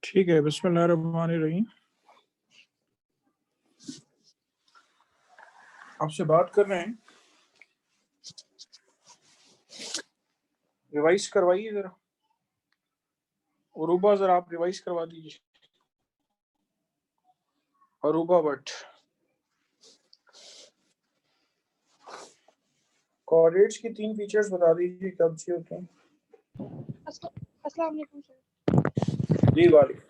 ठीक है, बिस्मिल्लाहिर्रहमानिर्रहीम। आपसे बात कर रहे हैं, रिवाइज करवाइए जरा। अरूबा, जरा आप रिवाइज करवा दीजिए। अरूबा भट्ट। कोऑर्डिनेट्स की 3 फीचर्स बता दीजिए, कब से होते हैं। अस्सलाम वालेकुम सर। जी वालेकुम।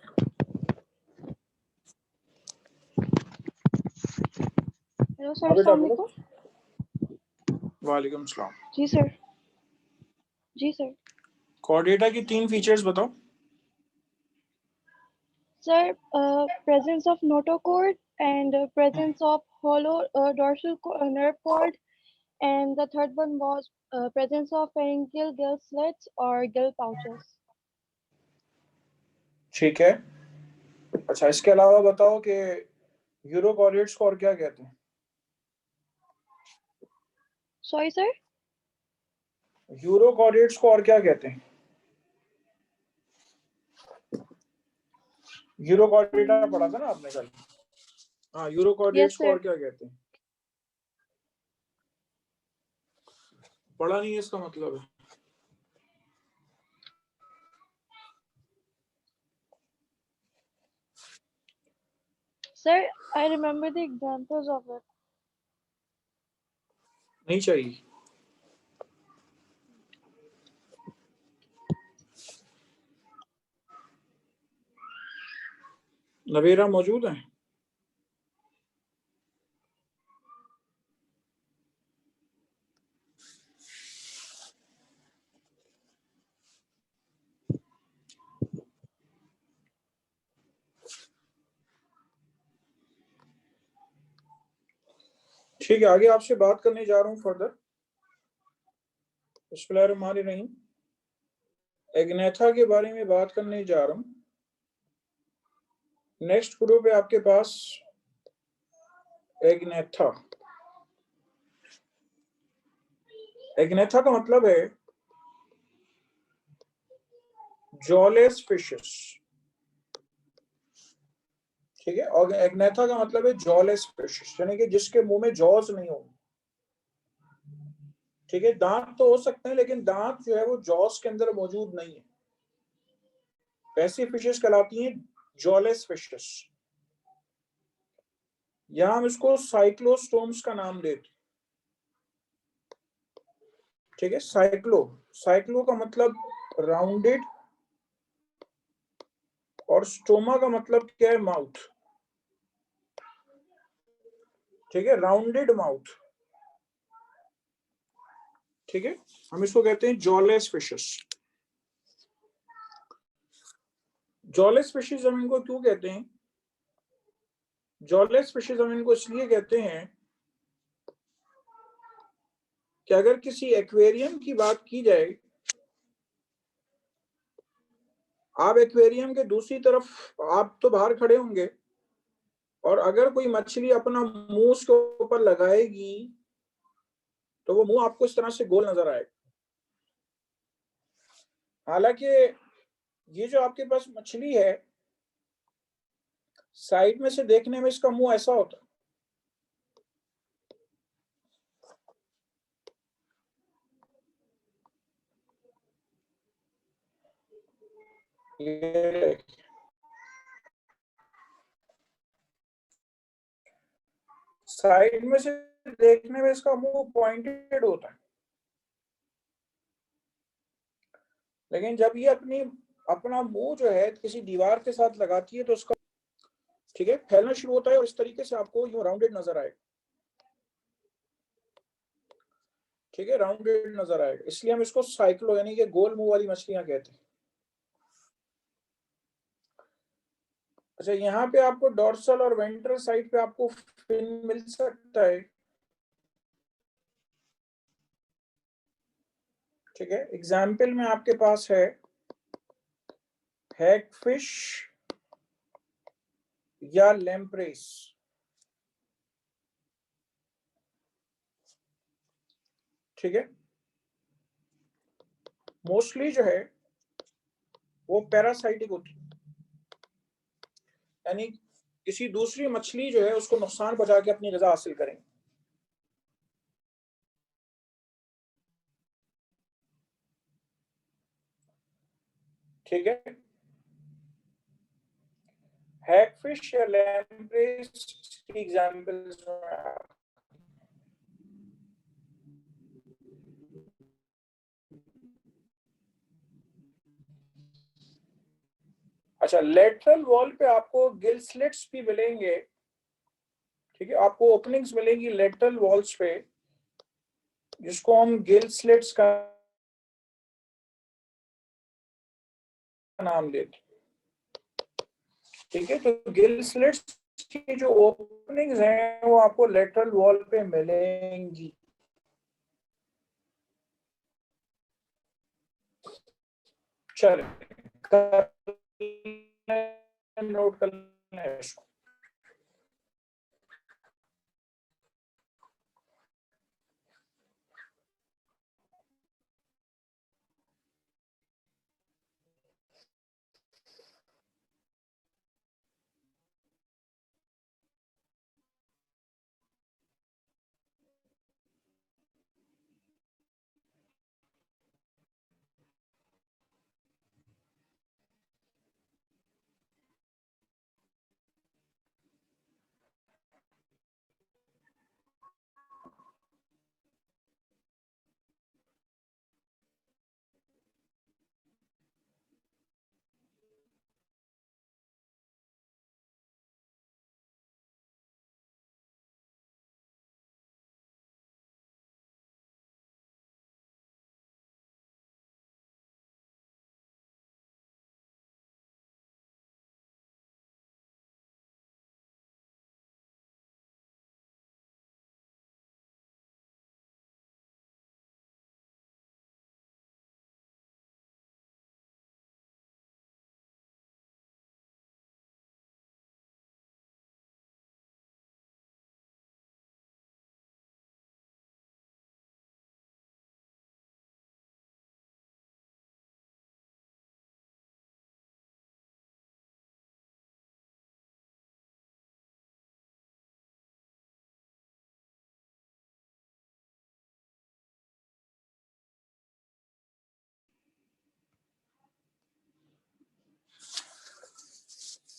हेलो सर, हाँ बेटा अस्सलाम बोलो। वालेकुम। वालेकुम सलाम। जी सर। जी सर। कोऑर्डिनेटर की 3 फीचर्स बताओ। Sir, presence of notochord and presence of hollow dorsal nerve cord, and the third one was presence of pharyngeal gill slits or gill pouches. ठीक है। अच्छा, इसके अलावा बताओ कि यूरो कोऑर्डिनेट्स को और क्या कहते हैं। Sorry sir. यूरो कोऑर्डिनेट्स को और क्या कहते हैं। यूरो कोऑर्डिनेटर पढ़ा था ना आपने कल। हाँ, यूरो Yes कोऑर्डिनेट्स को sir. और क्या कहते हैं। पढ़ा नहीं है इसका मतलब है। Sir, I remember the examples of it. नहीं चाहिए। नवेरा मौजूद है। ठीक है, आगे आपसे बात करने जा रहा हूँ फर्दर। बिस्मिल्लाहिर्रहमानिर्रहीम। एग्नेथा के बारे में बात करने जा रहा हूँ। नेक्स्ट ग्रुप है आपके पास एग्नेथा। एग्नेथा का मतलब है जॉलेस फिशेस। ठीक है, और एग्नेथा का मतलब है जॉलेस फिशेस, यानी कि जिसके मुंह में जॉज नहीं हो। ठीक है, दांत तो हो सकते हैं लेकिन दांत जो है वो जॉस के अंदर मौजूद नहीं है। ऐसी फिशेस कहलाती हैं जॉलेस फिशेस। यहां हम इसको साइक्लोस्टोम्स का नाम देते हैं। ठीक है, साइक्लो का मतलब राउंडेड, और स्टोमा का मतलब क्या है, माउथ। ठीक है, राउंडेड माउथ। ठीक है, हम इसको कहते हैं जॉलेस फिशेस। जॉलेस फिशेस हम इनको क्यों कहते हैं। जॉलेस फिशेस हम इनको इसलिए कहते हैं कि अगर किसी एक्वेरियम की बात की जाए, आप एक्वेरियम के दूसरी तरफ आप तो बाहर खड़े होंगे, और अगर कोई मछली अपना मुंह उसके ऊपर लगाएगी तो वो मुंह आपको इस तरह से गोल नजर आएगा। हालांकि ये जो आपके पास मछली है, साइड में से देखने में इसका मुंह ऐसा होता है। साइड में से देखने में इसका मुंह पॉइंटेड होता है, लेकिन जब ये अपना मुंह जो है किसी दीवार के साथ लगाती है तो उसका, ठीक है, फैलना शुरू होता है और इस तरीके से आपको यूं राउंडेड नजर आएगा। ठीक है, राउंडेड नजर आएगा, इसलिए हम इसको साइक्लो यानी कि गोल मुंह वाली मछलियां कहते हैं। अच्छा, यहाँ पे आपको डॉर्सल और वेंट्रल साइड पे आपको फिन मिल सकता है। ठीक है, एग्जाम्पल में आपके पास है हैगफिश या लैम्प्रेस। ठीक है, मोस्टली जो है वो पैरासाइटिक होती है। यानी किसी दूसरी मछली जो है उसको नुकसान पहुंचा के अपनी ग़िज़ा हासिल करेंगे। ठीक है, हैगफिश या लैम्प्रेस की एग्जांपल्स। अच्छा, लेटरल वॉल पे आपको गिल स्लिट्स भी मिलेंगे। ठीक है, आपको ओपनिंग्स मिलेंगी लेटरल वॉल्स पे, जिसको हम गिल स्लिट्स का नाम देते हैं। ठीक है, तो गिल स्लिट्स की जो ओपनिंग्स हैं वो आपको लेटरल वॉल पे मिलेंगी। चलिए, नोट कर लें इसको।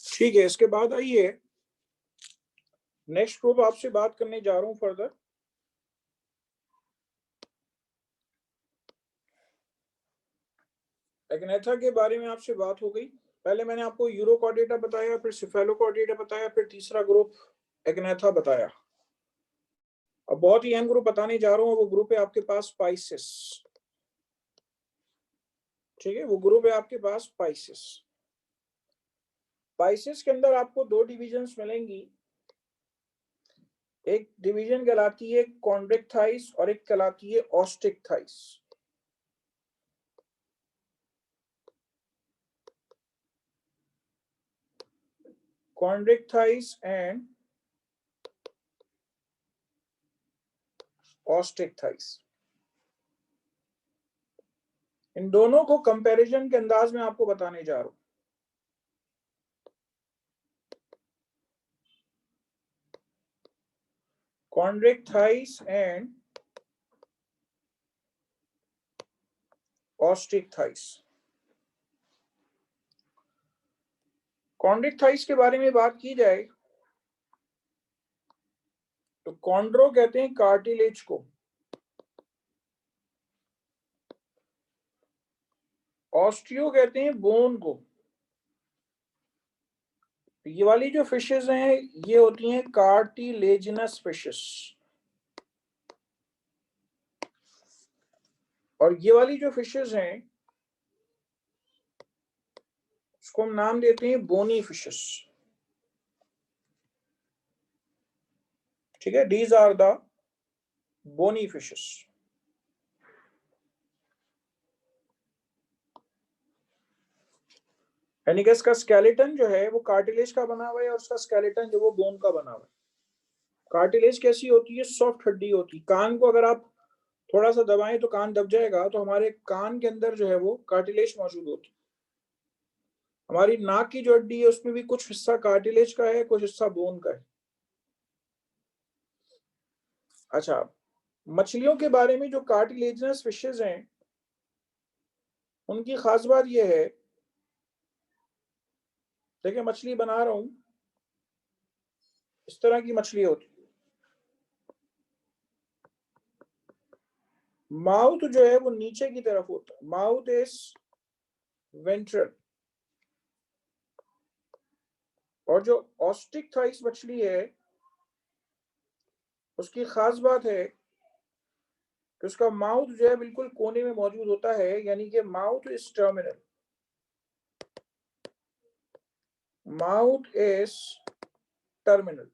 ठीक है, इसके बाद आइए नेक्स्ट ग्रुप आपसे बात करने जा रहा हूं फर्दर। एग्नेथा के बारे में आपसे बात हो गई। पहले मैंने आपको यूरोकॉर्डेटा बताया, फिर सिफेलोकॉर्डेटा बताया, फिर तीसरा ग्रुप एग्नेथा बताया। अब बहुत ही अहम ग्रुप बताने जा रहा हूं, वो ग्रुप है आपके पास स्पाइसेस। ठीक है, वो ग्रुप है आपके पास स्पाइसेस। स्पाइसेस के अंदर आपको दो डिविजन्स मिलेंगी। एक डिवीजन कहलाती है कॉन्ड्रिक थाइस और एक कहलाती है ऑस्टिक थाइस। कॉन्ड्रिक थाइस एंड ऑस्टिक थाइस, इन दोनों को कंपैरिजन के अंदाज में आपको बताने जा रहा हूं। कॉन्ड्रिक थाइस एंड ऑस्टिक थाइस। कॉन्ड्रिक थाइस के बारे में बात की जाए तो कॉन्ड्रो कहते हैं कार्टिलेज को, ऑस्टियो कहते हैं बोन को। ये वाली जो फिशेस हैं ये होती हैं कार्टिलेजिनस फिशेस, और ये वाली जो फिशेस हैं उसको हम नाम देते हैं बोनी फिशेस। ठीक है, these are the bony fishes. यानी कि इसका स्केलेटन जो है वो कार्टिलेज का बना हुआ है और उसका स्केलेटन जो वो बोन का बना हुआ है। कार्टिलेज कैसी होती है? सॉफ्ट हड्डी होती है। कान को अगर आप थोड़ा सा दबाएं तो कान दब जाएगा, तो हमारे कान के अंदर जो है वो कार्टिलेज मौजूद होती है। हमारी नाक की जो हड्डी है उसमें भी कुछ हिस्सा कार्टिलेज का है, कुछ हिस्सा बोन का है। अच्छा, मछलियों के बारे में जो कार्टिलेजनस फिशेज हैं उनकी खास बात यह है, देखिए मछली बना रहा हूं, इस तरह की मछली होती है। माउथ जो है वो नीचे की तरफ होता है, माउथ इज वेंट्रल। और जो ऑस्टिक थाइस मछली है उसकी खास बात है कि उसका माउथ जो है बिल्कुल कोने में मौजूद होता है, यानी कि mouth is terminal, mouth is terminal.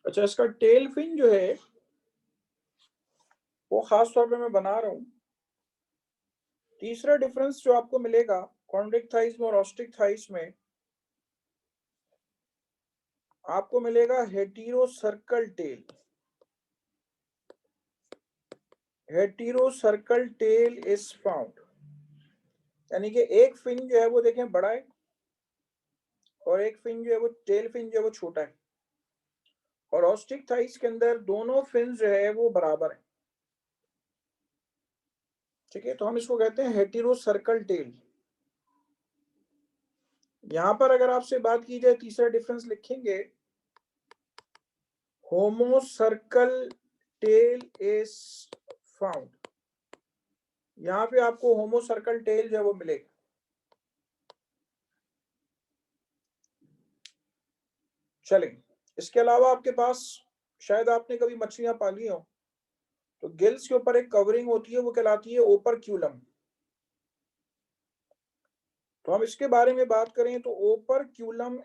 अच्छा, इसका टेल फिन जो है वो खास तौर पे मैं बना रहा हूं। तीसरा डिफरेंस जो आपको मिलेगा कॉन्ड्रिक थाइस में और ऑस्टिक थाइस में, आपको मिलेगा heterocercal tail. Heterocercal tail is found, यानी कि एक फिन जो है वो देखें बड़ा है और एक फिन जो है वो टेल फिन जो है वो छोटा है। और ऑस्टिक थाइस के अंदर दोनों फिन जो है वो बराबर है। ठीक है, तो हम इसको कहते हैं हेटेरो सर्कल टेल। यहां पर अगर आपसे बात की जाए, तीसरा डिफरेंस लिखेंगे, होमो सर्कल टेल इज फाउंड। यहां पे आपको होमो सर्कल टेल जो है वो मिलेगा। चलें, इसके अलावा आपके पास, शायद आपने कभी मछलियां पाली हो, तो गिल्स के ऊपर एक कवरिंग होती है, वो कहलाती है ओपरक्यूलम। तो हम इसके बारे में बात करें तो ओपरक्यूलम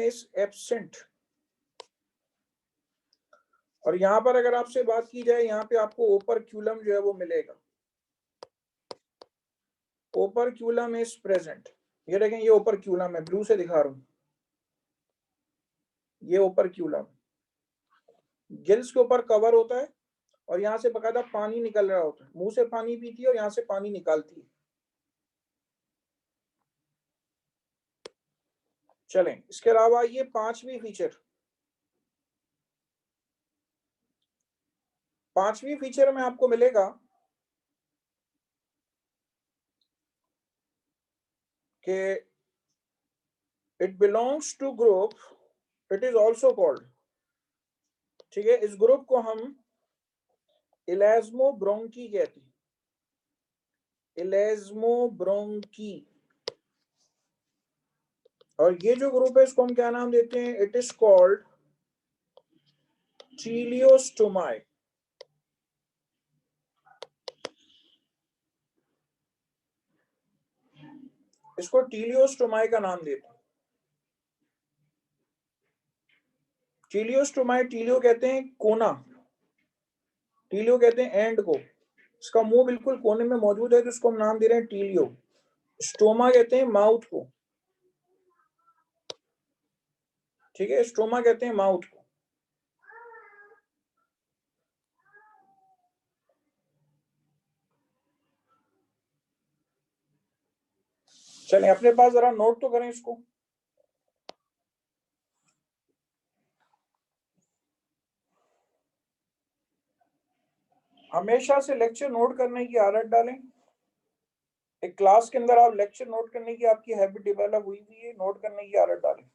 इज एब्सेंट। और यहां पर अगर आपसे बात की जाए, यहां पे आपको ओपरक्यूलम जो है वो मिलेगा, ओपरक्यूलम इज प्रेजेंट। ये देखें, ये ओपरक्यूलम है, ब्लू से दिखा रहा हूं, ये ओपरक्यूलम। गिल्स के ऊपर कवर होता है और यहां से बकायदा पानी निकल रहा होता है, मुंह से पानी पीती है और यहां से पानी निकालती है। चलें, इसके अलावा ये पांचवी फीचर में आपको मिलेगा कि it belongs to group, it is also called, ठीक है, इस ग्रुप को हम इलेस्मोब्रोंकी कहते हैं, इलेस्मोब्रोंकी। और ये जो ग्रुप है इसको हम क्या नाम देते हैं, इट इज कॉल्ड चीलियोस्टोमाई। इसको टीलियोस्टोमाई का नाम देते हैं। टीलियोस्टोमाई, टीलियो कहते हैं कोना, टीलियो कहते हैं एंड को, इसका मुंह बिल्कुल कोने में मौजूद है तो इसको हम नाम दे रहे हैं टीलियो। स्टोमा कहते हैं माउथ को, ठीक है, स्टोमा कहते हैं माउथ को। चलें, अपने पास जरा नोट तो करें इसको। हमेशा से लेक्चर नोट करने की आदत डालें। एक क्लास के अंदर आप लेक्चर नोट करने की आपकी हैबिट डेवलप हुई हुई है, नोट करने की आदत डालें।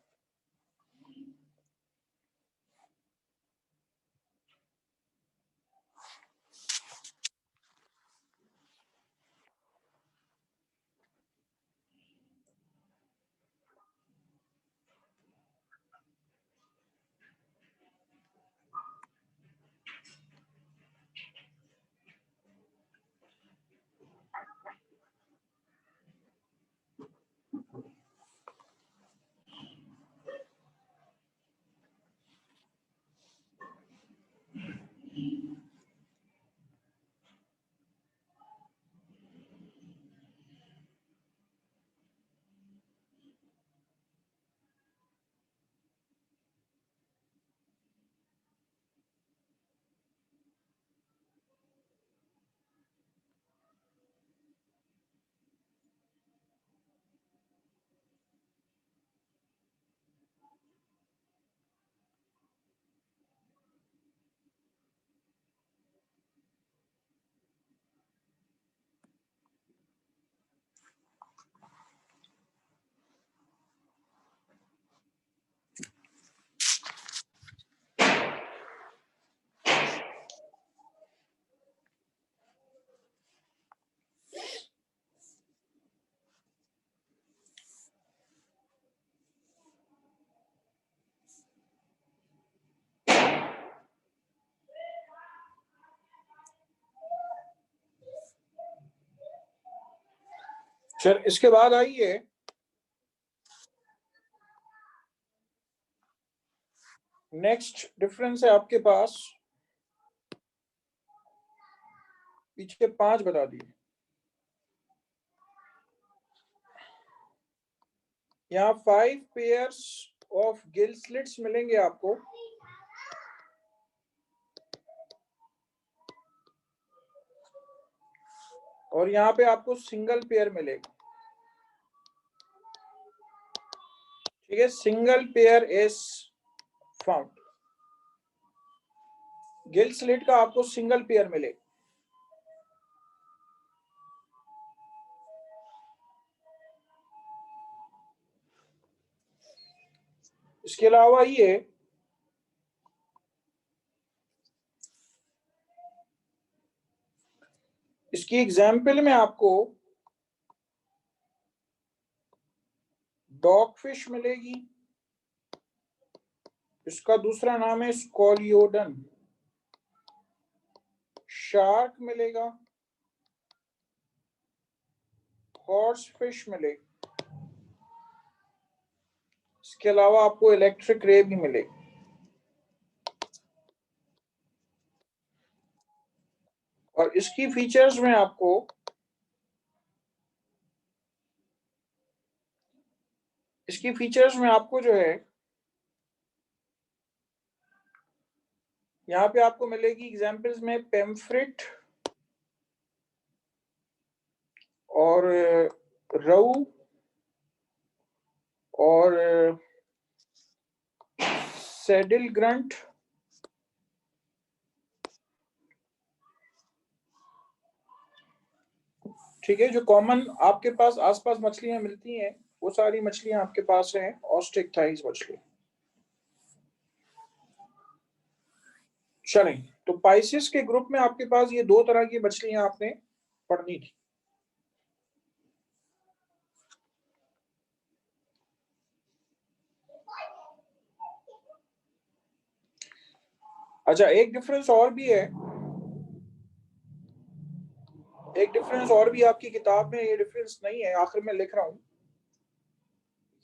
चल इसके बाद आइए नेक्स्ट डिफरेंस है आपके पास, पीछे 5 बता दिए। यहाँ 5 पेयर्स ऑफ गिल स्लिट्स मिलेंगे आपको, और यहाँ पे आपको सिंगल पेयर मिलेगा। ठीक है, single pair is found, Gill slit का आपको सिंगल पेयर मिलेगा। इसके अलावा ये इसकी एग्जाम्पल में आपको डॉग फिश मिलेगी, इसका दूसरा नाम है स्कॉलियोडन। शार्क मिलेगा, हॉर्स फिश मिलेगी, इसके अलावा आपको इलेक्ट्रिक रे भी मिलेगी। और इसकी फीचर्स में आपको जो है यहाँ पे आपको मिलेगी एग्जाम्पल्स में पेम्फ्रेट और रऊ और सैडल ग्रंट, ठीक है। जो कॉमन आपके पास आसपास मछलियां मिलती हैं वो सारी मछलियां आपके पास हैं, ऑस्ट्रिक थाइस मछली। चलें, तो पाइसेस के ग्रुप में आपके पास ये 2 तरह की मछलियां आपने पढ़नी थी। अच्छा, एक डिफरेंस और भी है, आपकी किताब में ये डिफरेंस नहीं है, आखिर में लिख रहा हूं।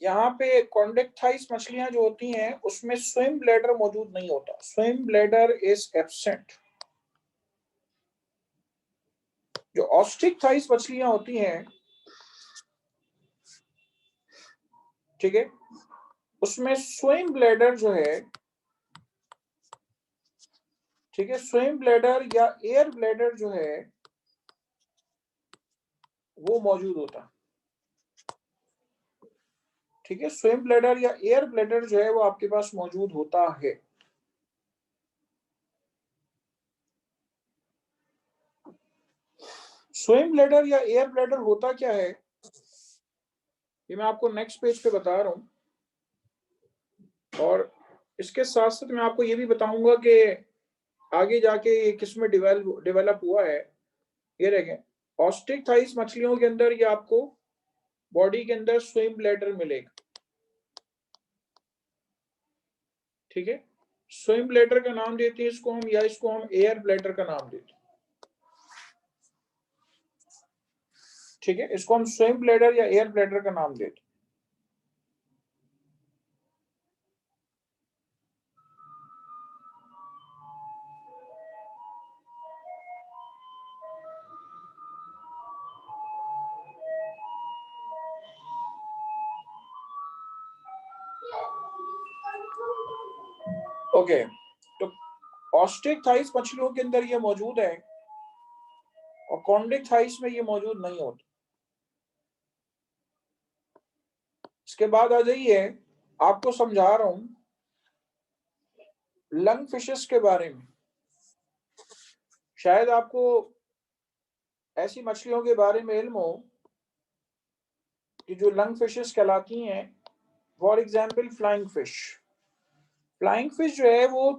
यहाँ पे कॉन्डेक्टाइस मछलियां जो होती हैं उसमें स्विम ब्लैडर मौजूद नहीं होता, स्विम ब्लैडर इज एब्सेंट। जो ऑस्ट्रिक थाइस मछलियां होती हैं, ठीक है, उसमें स्विम ब्लैडर जो है, ठीक है, स्विम ब्लैडर या एयर ब्लैडर जो है वो मौजूद होता है। ठीक है, स्विम ब्लैडर या एयर ब्लैडर जो है वो आपके पास मौजूद होता है। स्विम ब्लैडर या एयर ब्लैडर होता क्या है ये मैं आपको नेक्स्ट पेज पे बता रहा हूं, और इसके साथ साथ मैं आपको ये भी बताऊंगा कि आगे जाके ये किस में डेवलप हुआ है। ये देखें, ऑस्ट्रिक थाइस मछलियों के अंदर ये आपको बॉडी के अंदर स्विम ब्लैडर मिलेगा। ठीक है, स्विम ब्लैडर का नाम देते हैं इसको हम, या इसको हम एयर ब्लैडर का नाम देते हैं। ठीक है, इसको हम स्विम ब्लैडर या एयर ब्लैडर का नाम देते हैं। ओके, तो ऑस्ट्रिक थाइस मछलियों के अंदर ये मौजूद है और कॉन्डिक थाइस में ये मौजूद नहीं होता। इसके बाद आ जाइए, आपको समझा रहा हूं लंग फिशेस के बारे में। शायद आपको ऐसी मछलियों के बारे में इल्म हो कि जो लंग फिशेस कहलाती हैं। For example flying fish, flying fish जो है वो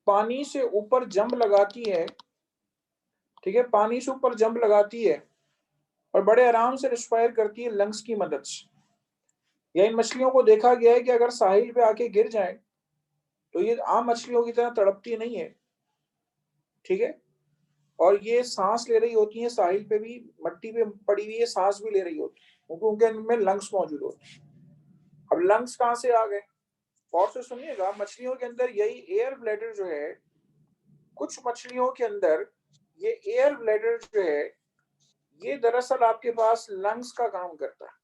पानी से ऊपर जंप लगाती है। ठीक है, पानी से ऊपर जंप लगाती है और बड़े आराम से रिस्पायर करती है लंग्स की मदद से। या इन मछलियों को देखा गया है कि अगर साहिल पे आके गिर जाए तो ये आम मछलियों की तरह तड़पती नहीं है। ठीक है, और ये सांस ले रही होती है, साहिल पे भी मट्टी पे पड़ी हुई है, सांस भी ले रही होती है, क्योंकि उनके इनमें लंग्स मौजूद होते हैं। अब लंग्स कहाँ से आ गए? और से सुनिएगा, मछलियों के अंदर यही एयर ब्लैडर जो है, कुछ मछलियों के अंदर ये एयर ब्लैडर जो है, ये दरअसल आपके पास लंग्स का काम करता है।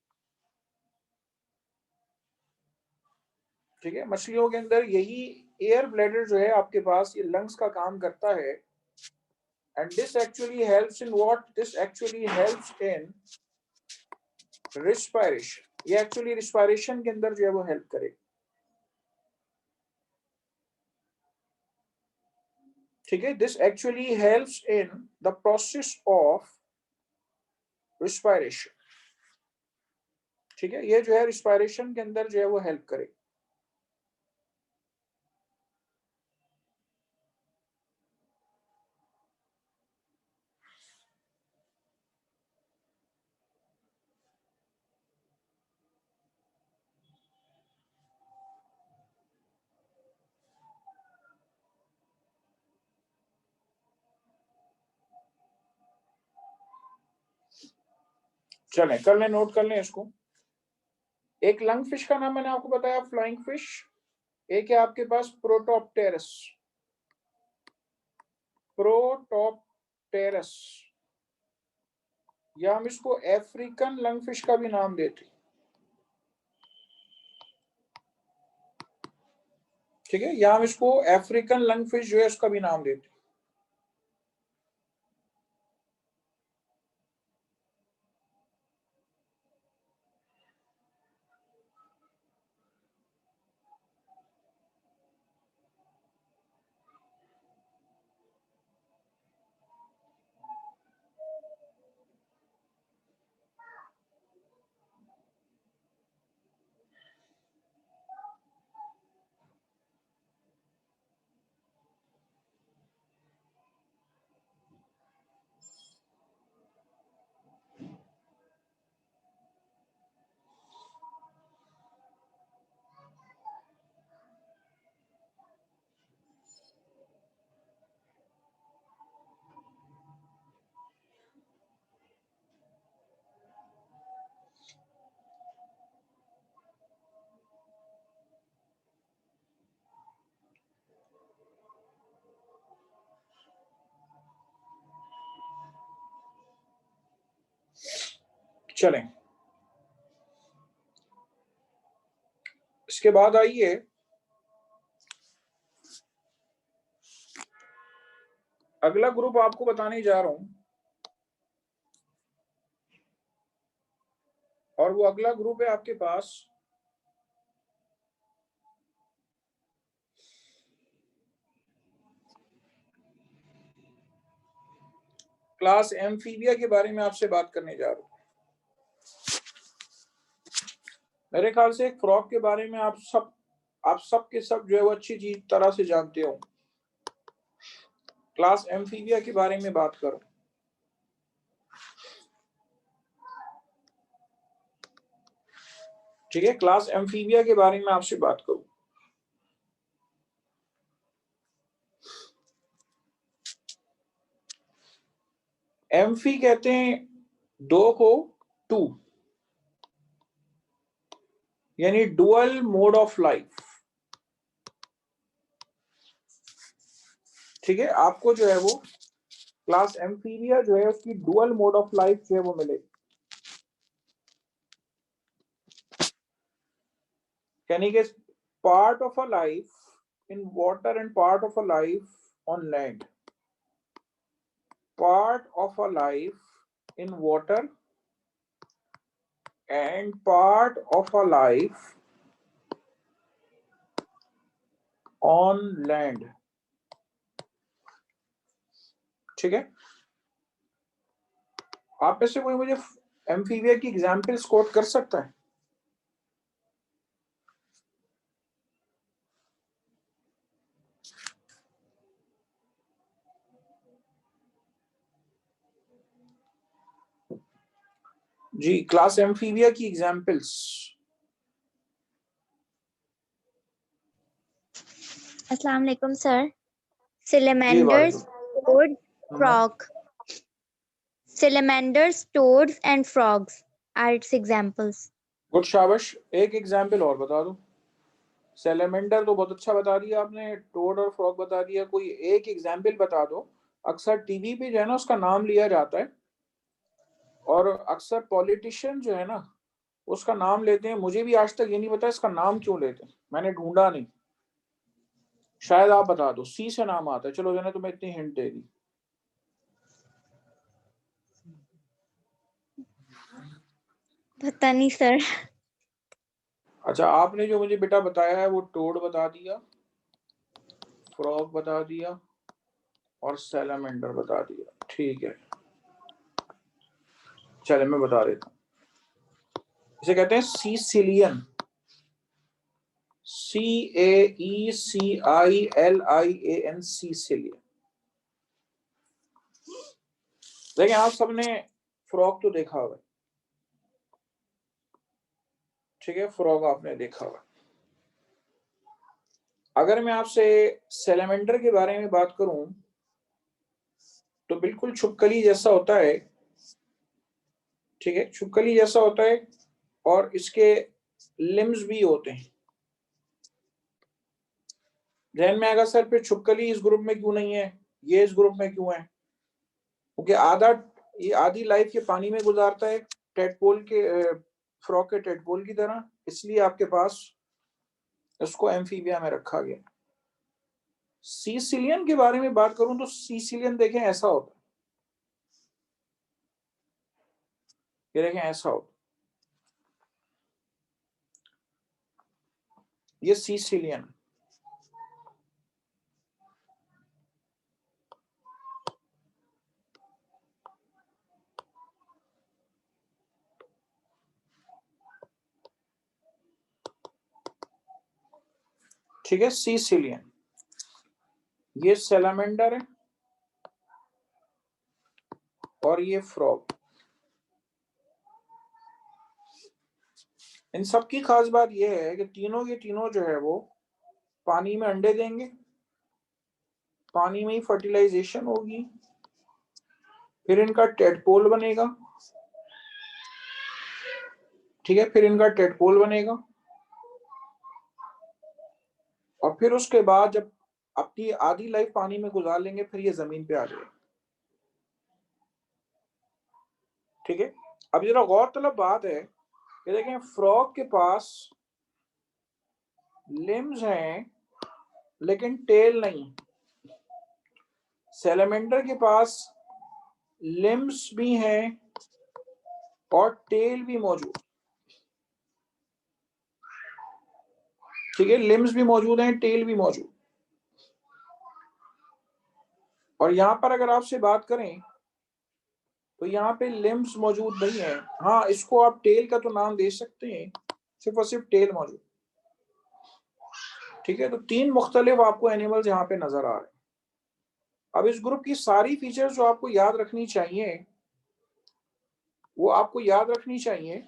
ठीक है, मछलियों के अंदर यही एयर ब्लैडर जो है आपके पास, ये लंग्स का काम करता है। And this actually helps in what? This actually helps in respiration. ये एक्चुअली रिस्पायरेशन के अंदर जो है वो हेल्प करेगा। ठीक है, this actually helps in the process of respiration. ठीक है, ये जो है रिस्पायरेशन के अंदर जो है वो हेल्प करेगा। चलें, कर लें, नोट कर लें इसको। एक लंग फिश का नाम मैंने आपको बताया, फ्लाइंग फिश। एक है आपके पास प्रोटोप्टेरस। प्रोटोप्टेरस, या हम इसको अफ्रीकन लंग फिश का भी नाम देते। ठीक है, या हम इसको अफ्रीकन लंग फिश जो है उसका भी नाम देते। चलें, इसके बाद आइए अगला ग्रुप आपको बताने जा रहा हूं, और वो अगला ग्रुप है आपके पास क्लास एम्फीबिया के बारे में आपसे बात करने जा रहा हूं। मेरे ख्याल से एक फ्रॉग के बारे में आप सब के सब जो है वो अच्छी तरह से जानते हो। क्लास एम्फीबिया के बारे में बात करो। ठीक है, क्लास एम्फीबिया के बारे में आपसे बात करूं। एम्फी कहते हैं दो को टू, यानी डुअल मोड ऑफ लाइफ। ठीक है, आपको जो है वो क्लास एम्फीबिया जो है उसकी डुअल मोड ऑफ लाइफ जो है वो मिलेगी। यानी कि part of a life in water and part of a life on land. Part of a life in water and part of a life on land। ठीक है, आप में से कोई मुझे एम्फीबिया की एग्जांपल्स कोट कर सकता है? जी, क्लास एम्फीबिया की एग्जांपल्स। अस्सलाम वालेकुम सर। जी सिलेमेंडर्स, वालेकुम। Toad, frog. Salamanders, toads, and frogs are its examples. Good, शाबाश। एक एग्जाम्पल और बता दो। सैलेमेंडर तो बहुत अच्छा बता दिया आपने, टोड और फ्रॉग बता दिया, कोई एक एग्जाम्पल बता दो। अक्सर टीवी पे जो है ना उसका नाम लिया जाता है, और अक्सर पॉलिटिशियन जो है ना उसका नाम लेते हैं। मुझे भी आज तक ये नहीं पता इसका नाम क्यों लेते हैं, मैंने ढूंढा नहीं, शायद आप बता दो। सी से नाम आता है। चलो मैंने तुम्हें इतनी हिंट दे दी। पता नहीं सर। अच्छा, आपने जो मुझे बेटा बताया है वो टोड बता दिया, फ्रॉग बता दिया और सैलामेंडर बता दिया। ठीक है, चले मैं बता देता हूँ। इसे कहते हैं सीसिलियन, CAECILIAN, सीसिलियन। देखिए आप सबने फ्रॉग तो देखा हुआ, ठीक है, फ्रॉग आपने देखा हुआ। अगर मैं आपसे सैलामेंडर के बारे में बात करूं तो बिल्कुल छुपकली जैसा होता है, ठीक है, छुपकली जैसा होता है, और इसके लिम्स भी होते हैं। ध्यान में आएगा सर, फिर छुपकली इस ग्रुप में क्यों नहीं है, ये इस ग्रुप में क्यों है? क्योंकि ये आधी लाइफ के पानी में गुजारता है, टेडपोल के, फ्रॉग के टेडपोल की तरह, इसलिए आपके पास इसको एम्फीबिया में रखा गया। सीसिलियन के बारे में बात करूं तो सीसिलियन देखें ऐसा होता है, ये देखें ऐसा होता, ये सीसिलियन। ठीक है, सीसिलियन। ये सैलामेंडर है और ये फ्रॉग। इन सब की खास बात यह है कि तीनों के तीनों जो है वो पानी में अंडे देंगे, पानी में ही फर्टिलाइजेशन होगी, फिर इनका टेडपोल बनेगा, ठीक है, फिर इनका टेडपोल बनेगा, और फिर उसके बाद जब अपनी आधी लाइफ पानी में गुजार लेंगे फिर ये जमीन पे आ जाएगा। ठीक है, अब जरा गौरतलब बात है कि देखें फ्रॉग के पास लिम्स हैं लेकिन टेल नहीं। सैलामेंडर के पास लिम्स भी हैं और टेल भी मौजूद, ठीक है, लिम्स भी मौजूद हैं, टेल भी मौजूद। और यहां पर अगर आपसे बात करें तो यहाँ पे लिम्स मौजूद नहीं है। हाँ, इसको आप टेल का तो नाम दे सकते हैं, सिर्फ और सिर्फ टेल मौजूद। ठीक है, तो तीन मुख्तलिफ आपको एनिमल्स यहाँ पे नजर आ रहे हैं। अब इस ग्रुप की सारी फीचर्स जो आपको याद रखनी चाहिए वो आपको याद रखनी चाहिए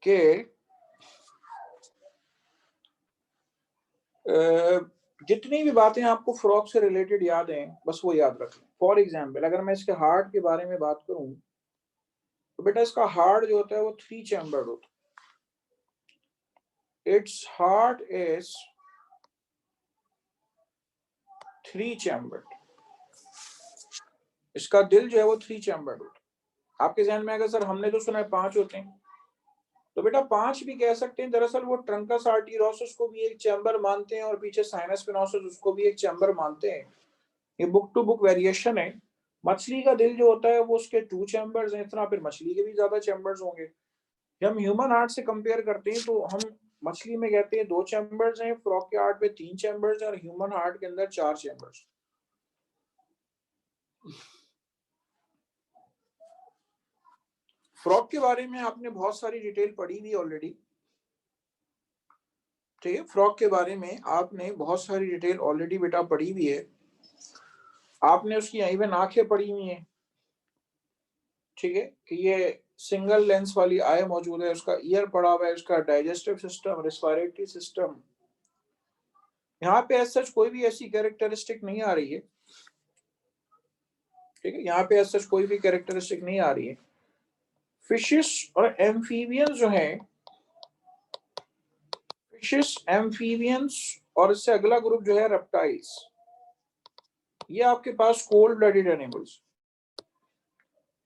कि जितनी भी बातें आपको फ्रॉग से रिलेटेड याद हैं बस वो याद रखें। फॉर एग्जाम्पल अगर मैं इसके हार्ट के बारे में बात करूं तो बेटा इसका हार्ट जो होता है वो 3 चैम्बर्ड होता है। Its heart is 3 chambered. इसका दिल जो है वो 3 चैम्बर्ड होता है। आपके ध्यान में आएगा सर हमने तो सुना है 5 होते हैं, तो बेटा 5 भी कह सकते हैं। दरअसल वो ट्रंकस आर्टेरियोसस को भी एक चैम्बर मानते हैं और पीछे साइनस स्पिनोसस उसको भी एक चैम्बर मानते हैं। ये बुक टू बुक वेरिएशन है। मछली का दिल जो होता है वो उसके 2 चैम्बर्स हैं, इतना फिर मछली के भी ज्यादा चैम्बर्स होंगे। जब हम ह्यूमन हार्ट से कंपेयर करते हैं तो हम मछली में कहते हैं 2 चैम्बर्स हैं, फ्रॉग के हार्ट में 3 चैम्बर्स हैं और ह्यूमन हार्ट के अंदर 4 चैम्बर्स। फ्रॉग के बारे में आपने बहुत सारी डिटेल पढ़ी हुई ऑलरेडी, ठीक है, फ्रॉग के बारे में आपने बहुत सारी डिटेल ऑलरेडी बेटा पढ़ी हुई है। आपने उसकी इवन आंखें पढ़ी हुई हैं, ठीक है, कि ये सिंगल लेंस वाली आई मौजूद है, उसका ईयर पड़ा हुआ है, उसका डाइजेस्टिव सिस्टम, रेस्पिरेटरी सिस्टम। यहाँ पे सच कोई भी ऐसी कैरेक्टरिस्टिक नहीं आ रही है ठीक है, यहाँ पे ऐसा कोई भी कैरेक्टरिस्टिक नहीं आ रही है। फिशेस और एम्फीबियंस जो हैं, फिशेस, एम्फीबियंस और इससे अगला ग्रुप जो है रेप्टाइल्स, ये आपके पास कोल्ड ब्लडेड एनिमल्स।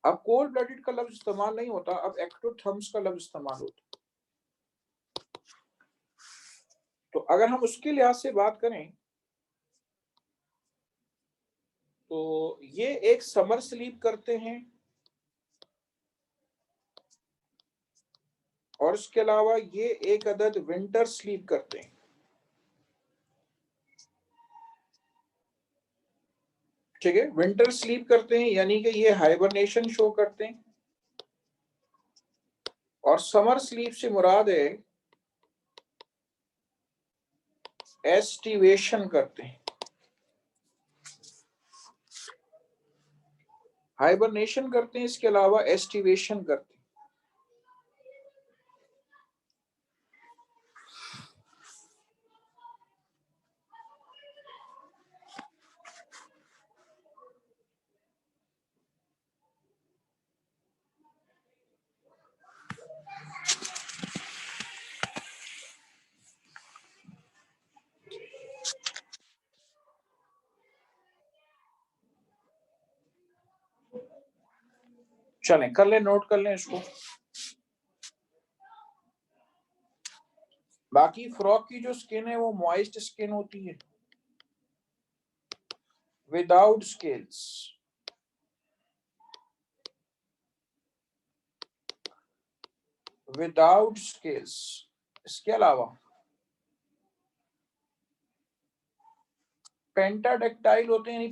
अब कोल्ड ब्लडेड का लफ्ज इस्तेमाल नहीं होता, अब एक्टोथर्म्स का लफ्ज इस्तेमाल होता। तो अगर हम उसके लिहाज से बात करें तो ये एक समर स्लीप करते हैं और इसके अलावा ये एक अदद विंटर स्लीप करते हैं। ठीक है, विंटर स्लीप करते हैं यानी कि ये हाइबरनेशन शो करते हैं, और समर स्लीप से मुराद है एस्टिवेशन करते हैं। हाइबरनेशन करते हैं, इसके अलावा एस्टिवेशन करते हैं। चलें कर लें, नोट कर लें इसको। बाकी फ्रॉग की जो स्किन है वो मॉइस्ट स्किन होती है विदाउट स्केल्स। विदाउट स्केल्स, इसके अलावा पेंटाडेक्टाइल होते हैं,